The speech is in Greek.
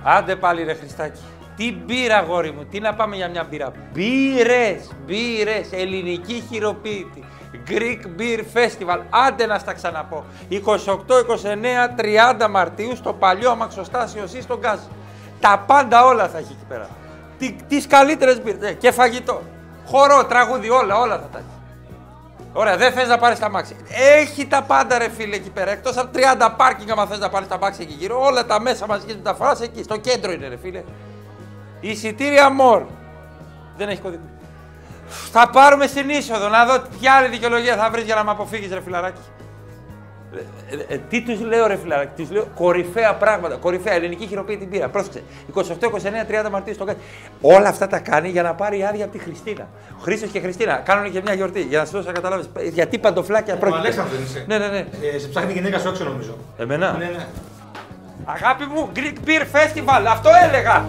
Άντε πάλι ρε Χριστάκη. Τι μπύρα, αγόρι μου, τι να πάμε για μια μπύρα. Μπύρες, ελληνική χειροποίητη. Greek Beer Festival, άντε να στα ξαναπώ. 28, 29, 30 Μαρτίου στο παλιό αμαξοστάσιο ή στον Γκάζ. Τα πάντα όλα θα έχει εκεί πέρα. Τις καλύτερες μπύρες και φαγητό. Χορό, τραγούδι, όλα θα τα έχει. Ωραία, δεν θες να πάρεις τα μάξι. Έχει τα πάντα ρε φίλε εκεί πέρα. Εκτός από 30 πάρκινγκ, άμα θες να πάρεις τα μάξι εκεί γύρω, όλα τα μέσα μαζικής μεταφοράς εκεί. Στο κέντρο είναι ρε φίλε. Εισιτήρια μόρ. Δεν έχει κωδικό. Θα πάρουμε στην είσοδο να δω ποια άλλη δικαιολογία θα βρεις για να με αποφύγεις ρε φιλαράκι. Τι τους λέω ρε φιλαράκι, τους λέω κορυφαία πράγματα, κορυφαία ελληνική χειροποίητη μπύρα. Πρόσεξε, 28, 29, 30 Μαρτίου στο Γκάζ. Όλα αυτά τα κάνει για να πάρει άδεια από τη Χριστίνα. Ο Χρήστος και Χριστίνα κάνουν και μια γιορτή για να σου δώσω να καταλάβεις γιατί παντοφλάκια πρόκειται. Αλέξανδρος είσαι. Ναι. Σε ψάχνει η γυναίκα σου έξω νομίζω. Εμένα. Ναι. Αγάπη μου, Greek Beer Festival, αυτό έλεγα.